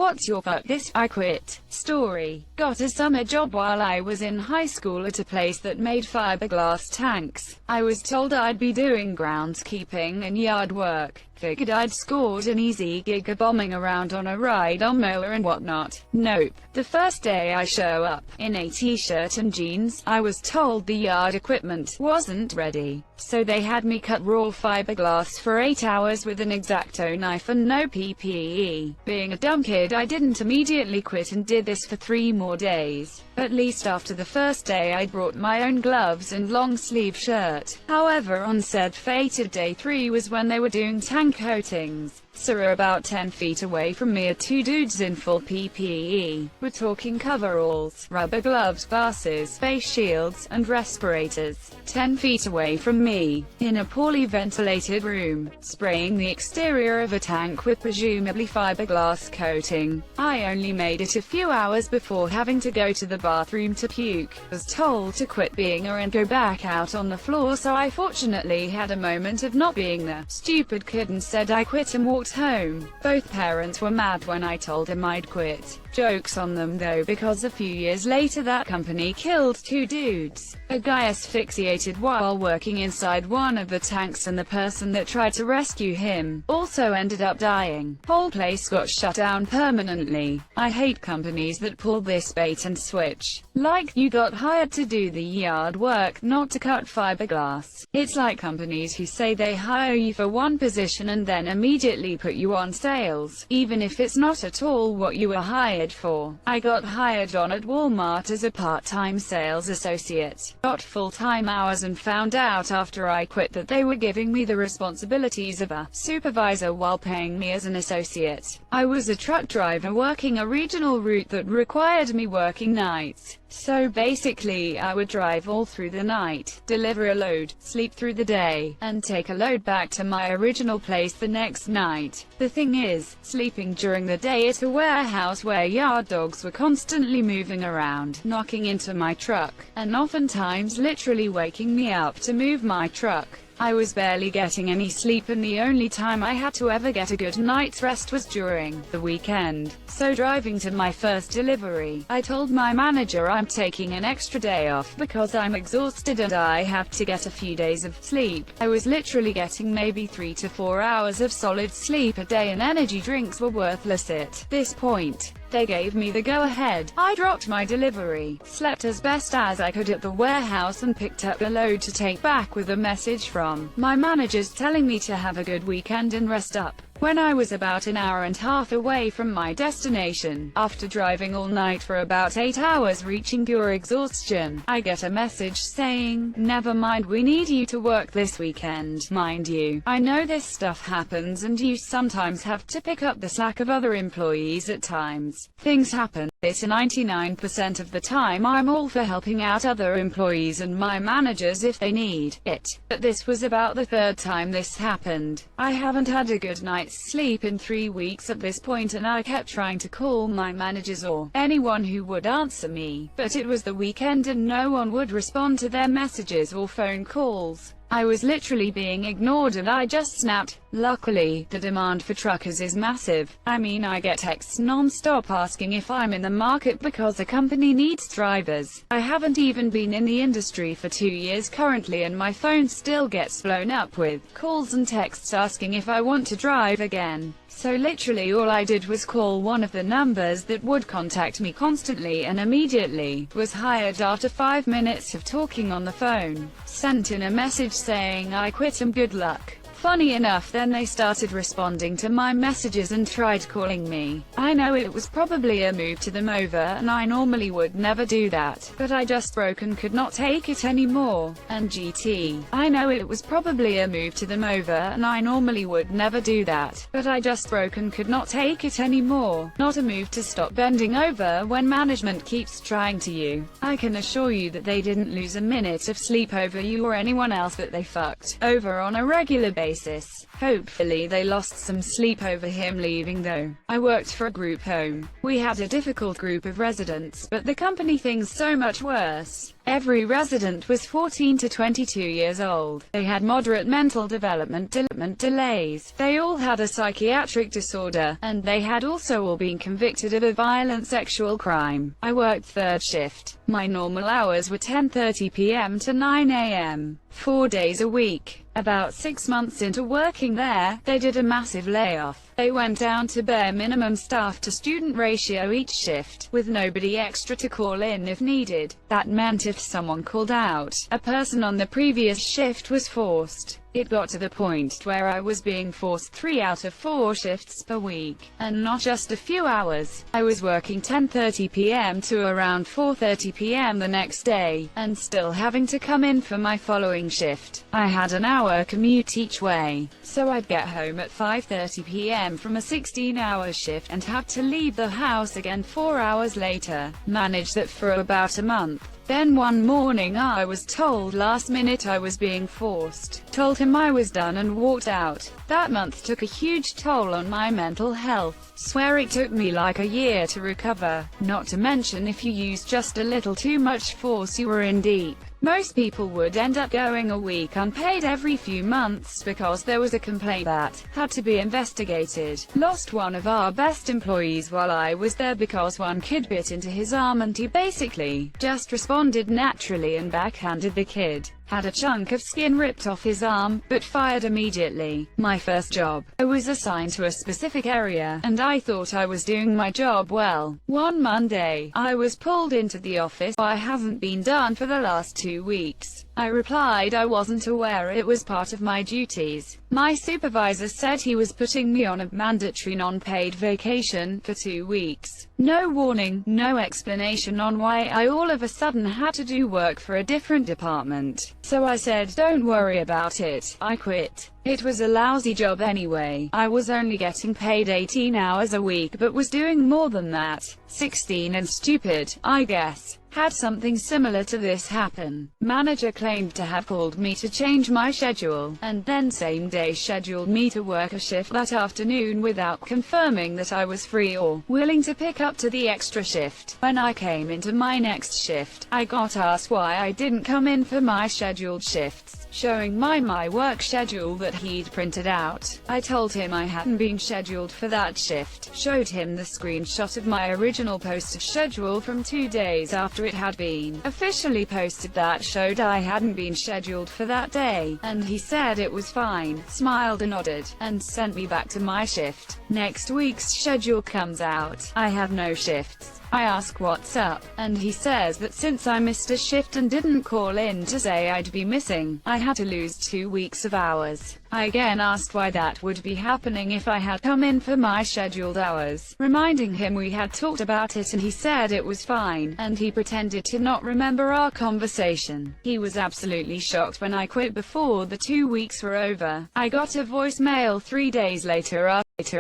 What's your fuck this I quit story? Got a summer job while I was in high school at a place that made fiberglass tanks. I was told I'd be doing groundskeeping and yard work. Figured I'd scored an easy gig of bombing around on a ride-on mower and whatnot. Nope. The first day I show up, in a t-shirt and jeans, I was told the yard equipment wasn't ready. So they had me cut raw fiberglass for 8 hours with an X-Acto knife and no PPE. Being a dumb kid, I didn't immediately quit and did this for 3 more days. At least after the first day I brought my own gloves and long-sleeve shirt. However, on said fated day 3 was when they were doing tank coatings. So about 10 feet away from me are 2 dudes in full PPE. We're talking coveralls, rubber gloves, glasses, face shields, and respirators. 10 feet away from me, in a poorly ventilated room, spraying the exterior of a tank with presumably fiberglass coating. I only made it a few hours before having to go to the bathroom to puke. Was told to quit being a and go back out on the floor, so I fortunately had a moment of not being the stupid kid and said I quit and walked home. Both parents were mad when I told them I'd quit. Joke's on them though, because a few years later that company killed 2 dudes. A guy asphyxiated while working inside one of the tanks, and the person that tried to rescue him also ended up dying. Whole place got shut down permanently. I hate companies that pull this bait and switch. Like, you got hired to do the yard work, not to cut fiberglass. It's like companies who say they hire you for one position and then immediately put you on sales, even if it's not at all what you were hired for. I got hired on at Walmart as a part-time sales associate. Got full-time hours and found out after I quit that they were giving me the responsibilities of a supervisor while paying me as an associate. I was a truck driver working a regional route that required me working nights. So basically, I would drive all through the night, deliver a load, sleep through the day, and take a load back to my original place the next night. The thing is, sleeping during the day at a warehouse where yard dogs were constantly moving around, knocking into my truck, and oftentimes literally waking me up to move my truck. I was barely getting any sleep, and the only time I had to ever get a good night's rest was during the weekend. So driving to my first delivery, I told my manager I'm taking an extra day off because I'm exhausted and I have to get a few days of sleep. I was literally getting maybe 3 to 4 hours of solid sleep a day, and energy drinks were worthless at this point. They gave me the go-ahead. I dropped my delivery, slept as best as I could at the warehouse, and picked up a load to take back with a message from my managers telling me to have a good weekend and rest up. When I was about an hour and a half away from my destination, after driving all night for about 8 hours reaching pure exhaustion, I get a message saying, "Never mind, we need you to work this weekend." Mind you, I know this stuff happens and you sometimes have to pick up the slack of other employees at times. Things happen. It's 99% of the time I'm all for helping out other employees and my managers if they need it. But this was about the 3rd time this happened. I haven't had a good night's sleep in 3 weeks at this point, and I kept trying to call my managers or anyone who would answer me, but it was the weekend and no one would respond to their messages or phone calls. I was literally being ignored and I just snapped. Luckily, the demand for truckers is massive. I mean, I get texts non-stop asking if I'm in the market because a company needs drivers. I haven't even been in the industry for 2 years currently, and my phone still gets blown up with calls and texts asking if I want to drive again. So literally all I did was call one of the numbers that would contact me constantly, and immediately was hired after 5 minutes of talking on the phone. Sent in a message saying I quit and good luck. Funny enough, then they started responding to my messages and tried calling me. I know it was probably a move to them over, and I normally would never do that, but I just broke and could not take it anymore. And GT, I know it was probably a move to them over, and I normally would never do that, but I just broke and could not take it anymore. Not a move to stop bending over when management keeps trying to you. I can assure you that they didn't lose a minute of sleep over you or anyone else that they fucked over on a regular basis. basis. Hopefully they lost some sleep over him leaving though. I worked for a group home. We had a difficult group of residents, but the company things so much worse. Every resident was 14 to 22 years old. They had moderate mental development delays. They all had a psychiatric disorder, and they had also all been convicted of a violent sexual crime. I worked third shift. My normal hours were 10:30 p.m. to 9 a.m. 4 days a week. About 6 months into working there, they did a massive layoff. They went down to bare minimum staff to student ratio each shift, with nobody extra to call in if needed. That meant if someone called out, a person on the previous shift was forced. It got to the point where I was being forced 3 out of 4 shifts per week, and not just a few hours. I was working 10:30 p.m. to around 4:30 p.m. the next day, and still having to come in for my following shift. I had an hour commute each way, so I'd get home at 5:30 p.m. from a 16-hour shift and have to leave the house again 4 hours later. Managed that for about a month. Then one morning I was told last minute I was being forced. Told him I was done and walked out. That month took a huge toll on my mental health. Swear it took me like a year to recover. Not to mention if you used just a little too much force you were in deep. Most people would end up going a week unpaid every few months because there was a complaint that had to be investigated. Lost one of our best employees while I was there because one kid bit into his arm and he basically just responded naturally and backhanded the kid. Had a chunk of skin ripped off his arm, but fired immediately. My first job. I was assigned to a specific area, and I thought I was doing my job well. One Monday, I was pulled into the office. Why hasn't been done for the last 2 weeks? I replied I wasn't aware it was part of my duties. My supervisor said he was putting me on a mandatory non-paid vacation for 2 weeks. No warning, no explanation on why I all of a sudden had to do work for a different department. So I said, don't worry about it. I quit. It was a lousy job anyway. I was only getting paid 18 hours a week but was doing more than that. 16 and stupid, I guess. Had something similar to this happen. Manager claimed to have called me to change my schedule, and then same day scheduled me to work a shift that afternoon without confirming that I was free or willing to pick up to the extra shift. When I came into my next shift, I got asked why I didn't come in for my scheduled shifts, showing my work schedule that he'd printed out. I told him I hadn't been scheduled for that shift, showed him the screenshot of my original post schedule from 2 days after it had been officially posted that showed I hadn't been scheduled for that day, and he said it was fine, smiled and nodded, and sent me back to my shift. Next week's schedule comes out. I have no shifts. I ask what's up, and he says that since I missed a shift and didn't call in to say I'd be missing, I had to lose 2 weeks of hours. I again asked why that would be happening if I had come in for my scheduled hours, reminding him we had talked about it and he said it was fine, and he pretended to not remember our conversation. He was absolutely shocked when I quit before the 2 weeks were over. I got a voicemail 3 days later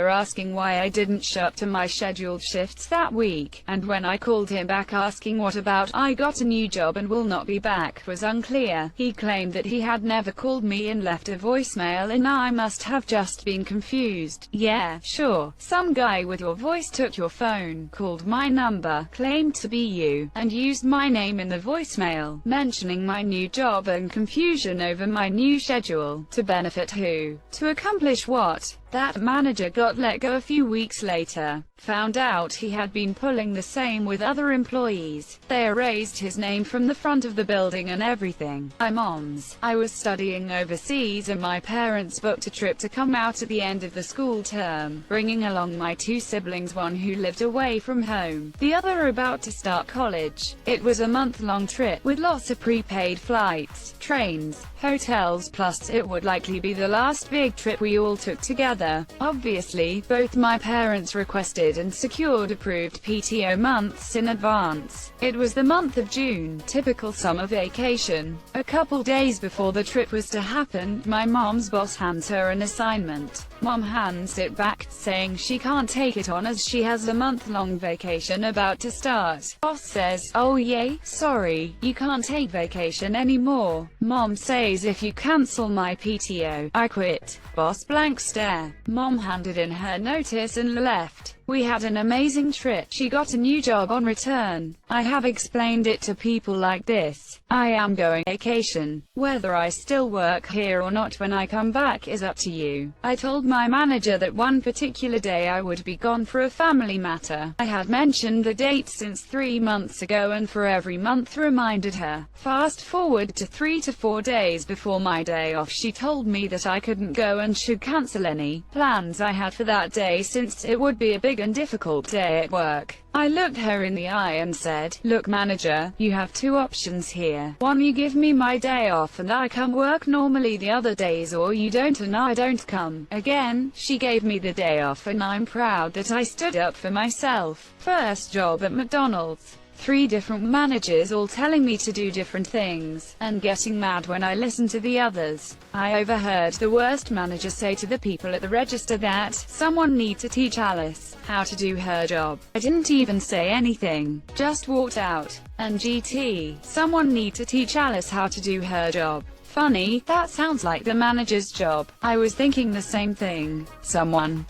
asking why I didn't show up to my scheduled shifts that week, and when I called him back asking what about I got a new job and will not be back was unclear. He claimed that he had never called me and left a voicemail and I must have just been confused. Yeah, sure, some guy with your voice took your phone, called my number, claimed to be you, and used my name in the voicemail, mentioning my new job and confusion over my new schedule. To benefit who? To accomplish what? That manager got let go a few weeks later. Found out he had been pulling the same with other employees. They erased his name from the front of the building and everything. I was studying overseas and my parents booked a trip to come out at the end of the school term, bringing along my 2 siblings, one who lived away from home, the other about to start college. It was a month-long trip with lots of prepaid flights, trains, hotels, plus it would likely be the last big trip we all took together. together. Obviously, both my parents requested and secured approved PTO months in advance. It was the month of June, typical summer vacation. A couple days before the trip was to happen, my mom's boss hands her an assignment. Mom hands it back, saying she can't take it on as she has a month-long vacation about to start. Boss says, "Oh yay, sorry, you can't take vacation anymore." Mom says, "If you cancel my PTO, I quit." Boss blank stare. Mom handed in her notice and left. We had an amazing trip. She got a new job on return. I have explained it to people like this. I am going on vacation. Whether I still work here or not when I come back is up to you. I told my manager that one particular day I would be gone for a family matter. I had mentioned the date since 3 months ago and for every month reminded her. Fast forward to 3 to 4 days before my day off, she told me that I couldn't go and should cancel any plans I had for that day since it would be a big and difficult day at work. I looked her in the eye and said, "Look manager, you have two options here. One, you give me my day off and I come work normally the other days, or you don't and I don't come." Again, she gave me the day off and I'm proud that I stood up for myself. First job at McDonald's. 3 different managers all telling me to do different things, and getting mad when I listened to the others. I overheard the worst manager say to the people at the register that someone need to teach Alice how to do her job. I didn't even say anything, just walked out. And GT, someone need to teach Alice how to do her job. Funny, that sounds like the manager's job. I was thinking the same thing. Someone.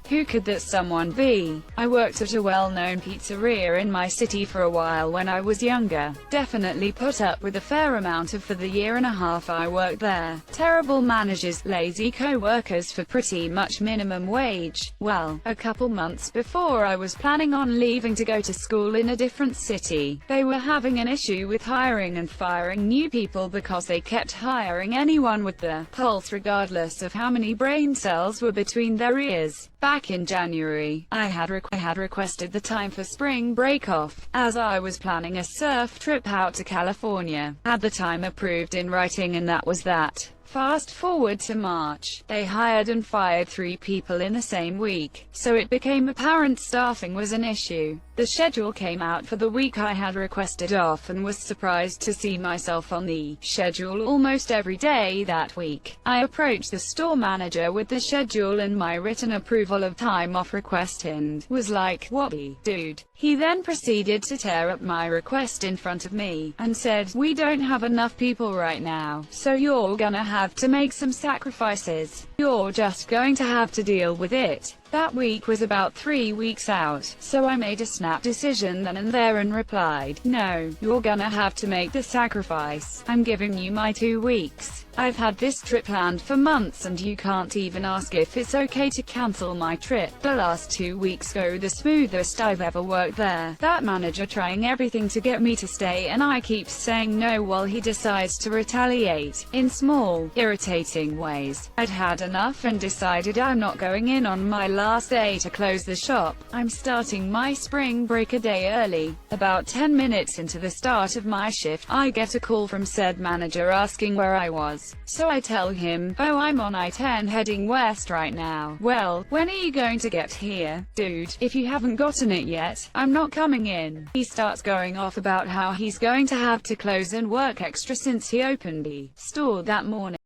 Who could that someone be? I worked at a well-known pizzeria in my city for a while when I was younger. Definitely put up with a fair amount of for the year and a half I worked there. Terrible managers, lazy co-workers for pretty much minimum wage. Well, a couple months before I was planning on leaving to go to school in a different city, they were having an issue with hiring and firing new people because they kept hiring anyone with the pulse regardless of how many brain cells were between their ears. Back in January, I had requested the time for spring break off, as I was planning a surf trip out to California. Had the time approved in writing and that was that. Fast forward to March, they hired and fired 3 people in the same week, so it became apparent staffing was an issue. The schedule came out for the week I had requested off and was surprised to see myself on the schedule almost every day that week. I approached the store manager with the schedule and my written approval of time off request and was like, "What dude?" He then proceeded to tear up my request in front of me, and said, "We don't have enough people right now, so you're gonna have to make some sacrifices. You're just going to have to deal with it." That week was about 3 weeks out, so I made a snap decision then and there and replied, "No, you're gonna have to make the sacrifice. I'm giving you my 2 weeks. I've had this trip planned for months and you can't even ask if it's okay to cancel my trip." The last 2 weeks go the smoothest I've ever worked there. That manager trying everything to get me to stay and I keep saying no while he decides to retaliate, in small, irritating ways. I'd had enough and decided I'm not going in on my last day to close the shop. I'm starting my spring break a day early. About 10 minutes into the start of my shift, I get a call from said manager asking where I was. So I tell him, "Oh, I'm on I-10 heading west right now." "Well, when are you going to get here, dude? If you haven't gotten it yet, I'm not coming in." He starts going off about how he's going to have to close and work extra since he opened the store that morning.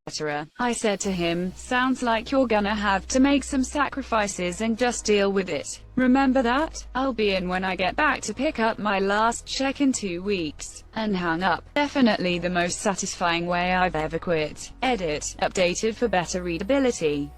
I said to him, "Sounds like you're gonna have to make some sacrifices and just deal with it. Remember that? I'll be in when I get back to pick up my last check in 2 weeks." And hung up. Definitely the most satisfying way I've ever quit. Edit. Updated for better readability.